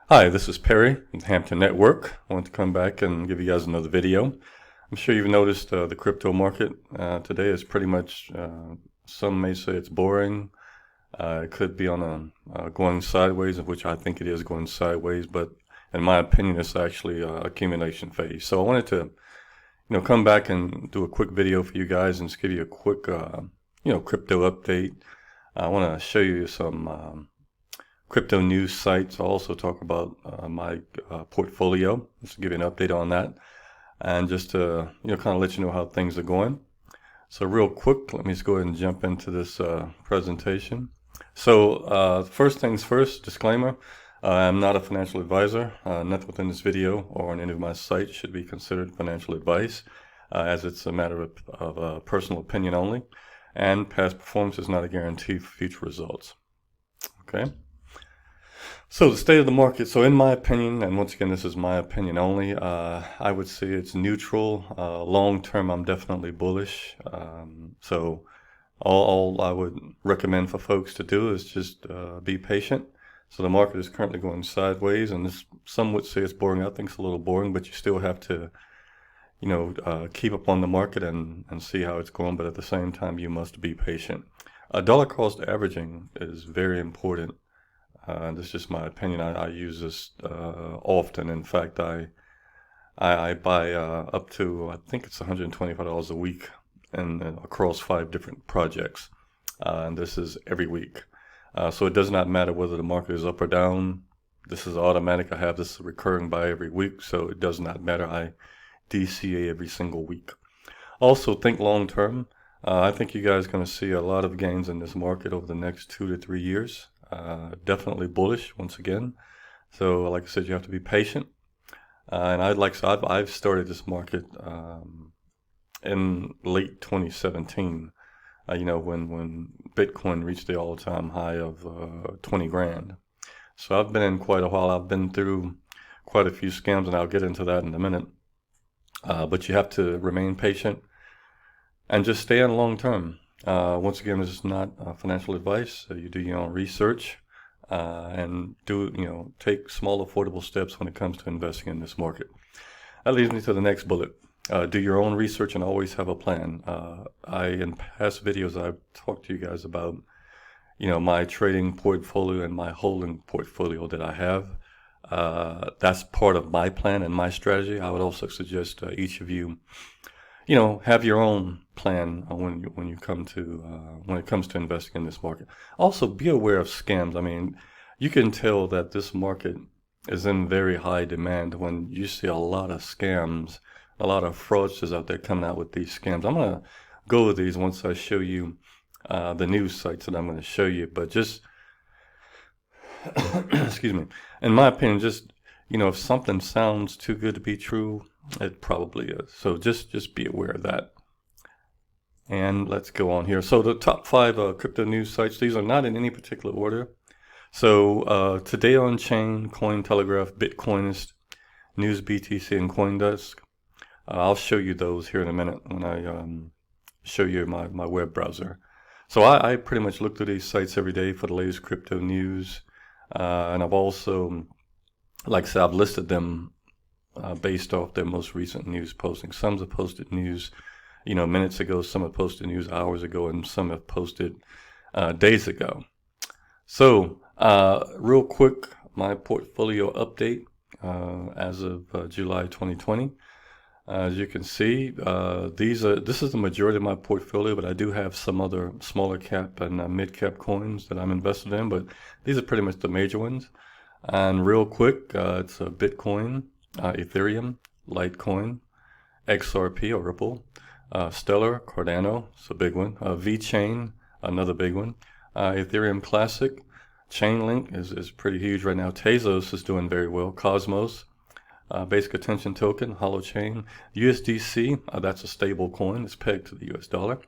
Hi, this is Perry with Hampton Network. I want to come back and give you guys another video. I'm sure you've noticed the crypto market today is pretty much, some may say it's boring. It could be on a going sideways, of which I think it is going sideways, but in my opinion, it's actually a accumulation phase. So I wanted to, come back and do a quick video for you guys and just give you a quick, crypto update. I want to show you some crypto news sites. I'll also talk about my portfolio, just to give you an update on that, and just to kind of let you know how things are going. So real quick, let me just go ahead and jump into this presentation. So first things first, disclaimer, I'm not a financial advisor. Nothing within this video or on any of my sites should be considered financial advice, as it's a matter of personal opinion only, and past performance is not a guarantee for future results. Okay. So the state of the market. So in my opinion, and once again, this is my opinion only, I would say it's neutral. Long term, I'm definitely bullish. So all I would recommend for folks to do is just be patient. So the market is currently going sideways, and some would say it's boring. I think it's a little boring, but you still have to, keep up on the market and see how it's going. But at the same time, you must be patient. Dollar cost averaging is very important. This is just my opinion. I use this often. In fact, I buy up to, I think it's $125 a week and across 5 different projects. And this is every week. So it does not matter whether the market is up or down. This is automatic. I have this recurring buy every week, so it does not matter. I DCA every single week. Also, think long term. I think you guys are going to see a lot of gains in this market over the next 2 to 3 years. Definitely bullish once again. So like I said, you have to be patient. And I've started this market in late 2017. When Bitcoin reached the all-time high of 20 grand. So I've been in quite a while. I've been through quite a few scams, and I'll get into that in a minute. But you have to remain patient and just stay on long term. Once again, this is not financial advice. So you do your own research and take small, affordable steps when it comes to investing in this market. That leads me to the next bullet. Do your own research and always have a plan. In past videos, I've talked to you guys about, my trading portfolio and my holding portfolio that I have. That's part of my plan and my strategy. I would also suggest each of you, have your own plan when it comes to investing in this market. Also, be aware of scams. I mean, you can tell that this market is in very high demand when you see a lot of scams, a lot of fraudsters out there coming out with these scams. I'm going to go with these once I show you the news sites that I'm going to show you. But just, excuse me, in my opinion, just, if something sounds too good to be true, it probably is. So just be aware of that. And let's go on here. So the top 5 crypto news sites, these are not in any particular order. So Today on Chain, Cointelegraph, Bitcoinist, News BTC, and CoinDesk. I'll show you those here in a minute when I show you my web browser. So I pretty much look through these sites every day for the latest crypto news. And I've also, like I said, I've listed them based off their most recent news postings. Some have posted news, minutes ago. Some have posted news hours ago, and some have posted days ago. So real quick, my portfolio update as of July 2020. As you can see, this is the majority of my portfolio, but I do have some other smaller cap and mid cap coins that I'm invested in, but these are pretty much the major ones. And real quick, it's Bitcoin, Ethereum, Litecoin, XRP or Ripple, Stellar, Cardano, it's a big one, VeChain, another big one, Ethereum Classic, Chainlink is pretty huge right now, Tezos is doing very well, Cosmos, Basic Attention Token, Holochain, USDC, that's a stable coin, it's pegged to the US dollar,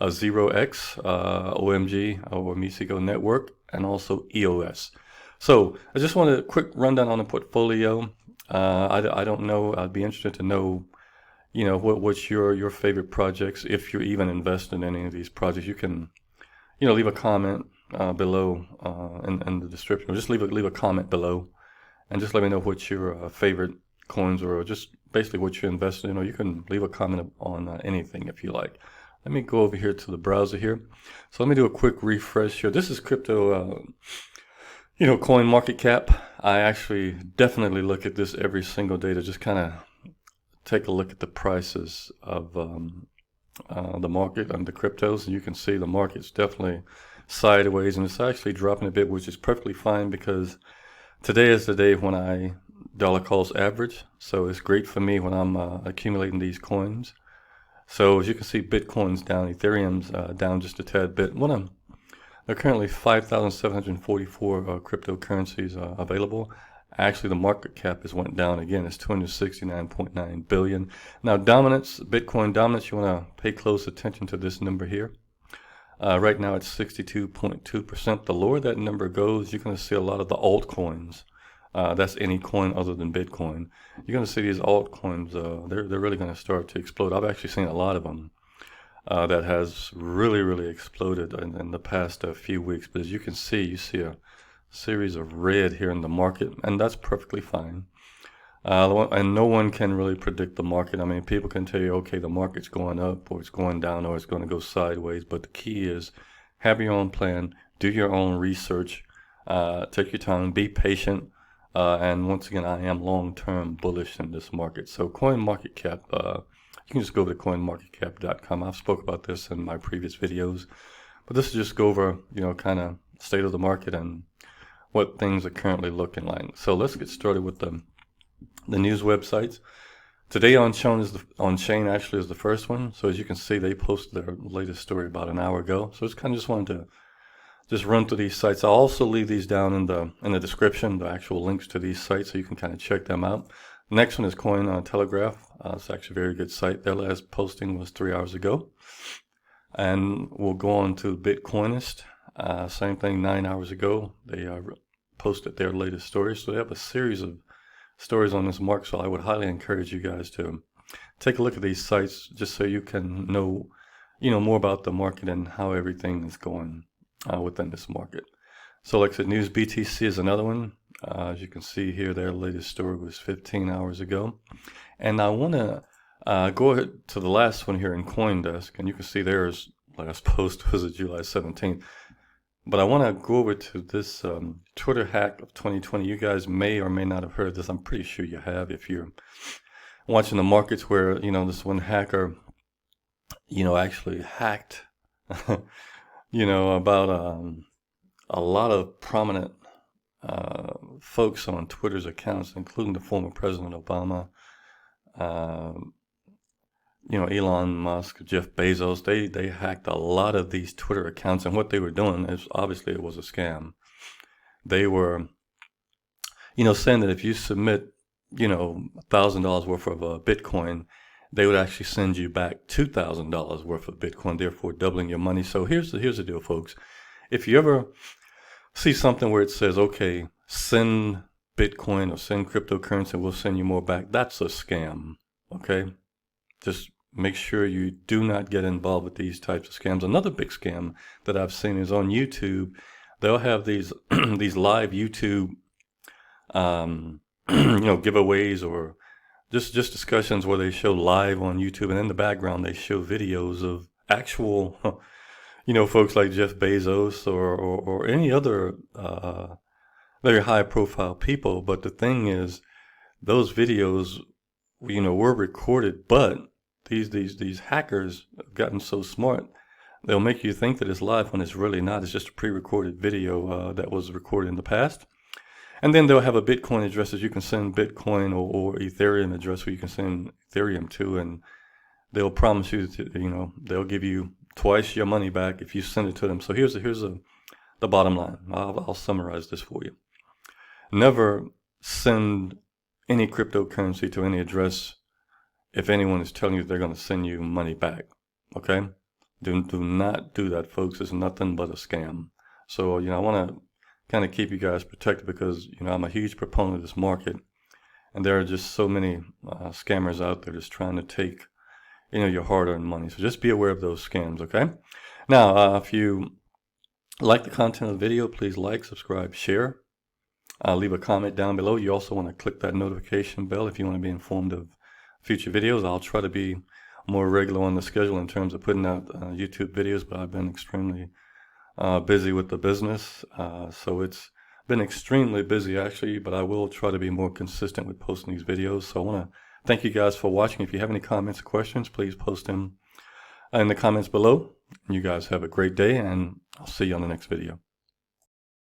0x, OMG or Misigo Network, and also EOS. So I just want a quick rundown on the portfolio. I don't know, I'd be interested to know, what's your favorite projects. If you're even invested in any of these projects, you can, leave a comment below in the description. Or just leave a comment below and just let me know what your favorite coins are, or just basically what you're invested in, or you can leave a comment on anything if you like. Let me go over here to the browser here. So let me do a quick refresh here. This is crypto, coin market cap. I actually definitely look at this every single day to just kind of take a look at the prices of the market and the cryptos, and you can see the market's definitely sideways, and it's actually dropping a bit, which is perfectly fine because today is the day when dollar cost average. So it's great for me when I'm accumulating these coins. So as you can see, Bitcoin's down, Ethereum's down just a tad bit. There are currently 5,744 cryptocurrencies available. Actually, the market cap has went down again. It's 269.9 billion. Now, dominance, Bitcoin dominance, you want to pay close attention to this number here. Right now, it's 62.2%. The lower that number goes, you're going to see a lot of the altcoins. That's any coin other than Bitcoin. You're going to see these altcoins, they're really going to start to explode. I've actually seen a lot of them that has really, really exploded in the past few weeks. But as you can see, you see a series of red here in the market, and that's perfectly fine. And no one can really predict the market. I mean, people can tell you, okay, the market's going up, or it's going down, or it's going to go sideways. But the key is have your own plan, do your own research, take your time, be patient. And once again, I am long-term bullish in this market. So CoinMarketCap, you can just go to coinmarketcap.com. I've spoke about this in my previous videos, but this is just go over, kind of state of the market and what things are currently looking like. So let's get started with the news websites. Today on-chain actually is the first one. So as you can see, they posted their latest story about an hour ago. So it's kind of just wanted to just run through these sites. I'll also leave these down in the description, the actual links to these sites, so you can kind of check them out. Next one is Cointelegraph. It's actually a very good site. Their last posting was 3 hours ago. And we'll go on to Bitcoinist. Same thing, 9 hours ago. They posted their latest story. So they have a series of stories on this market. So I would highly encourage you guys to take a look at these sites just so you can know, more about the market and how everything is going within this market. So like I said, News BTC is another one. As you can see here, their latest story was 15 hours ago. And I want to go ahead to the last one here in CoinDesk, and you can see theirs last post was July 17th. But I want to go over to this Twitter hack of 2020. You guys may or may not have heard this. I'm pretty sure you have if you're watching the markets where, this one hacker, actually hacked, about a lot of prominent folks on Twitter's accounts, including the former President Obama, Elon Musk, Jeff Bezos. They hacked a lot of these Twitter accounts, and what they were doing is obviously it was a scam. They were, saying that if you submit, $1,000 worth of Bitcoin, they would actually send you back $2,000 worth of Bitcoin, therefore doubling your money. So here's the deal, folks. If you ever see something where it says, okay, send Bitcoin or send cryptocurrency, we'll send you more back, that's a scam, okay? Just make sure you do not get involved with these types of scams. Another big scam that I've seen is on YouTube. They'll have these these live YouTube, giveaways or just discussions where they show live on YouTube, and in the background they show videos of actual, folks like Jeff Bezos or any other very high-profile people. But the thing is, those videos, were recorded, but these hackers have gotten so smart, they'll make you think that it's live when it's really not. It's just a pre-recorded video that was recorded in the past. And then they'll have a Bitcoin address that you can send Bitcoin or Ethereum address where you can send Ethereum to, and they'll promise you to, they'll give you twice your money back if you send it to them. So here's the bottom line. I'll summarize this for you. Never send any cryptocurrency to any address if anyone is telling you they're going to send you money back. Okay? Do not do that, folks. It's nothing but a scam. So, I want to kind of keep you guys protected because, I'm a huge proponent of this market. And there are just so many scammers out there just trying to take, your hard-earned money. So just be aware of those scams, okay? Now, if you like the content of the video, please like, subscribe, share. leave a comment down below. You also want to click that notification bell if you want to be informed of future videos. I'll try to be more regular on the schedule in terms of putting out YouTube videos, but I've been extremely busy with the business. So it's been extremely busy actually, but I will try to be more consistent with posting these videos. So I want to thank you guys for watching. If you have any comments or questions, please post them in the comments below. You guys have a great day, and I'll see you on the next video.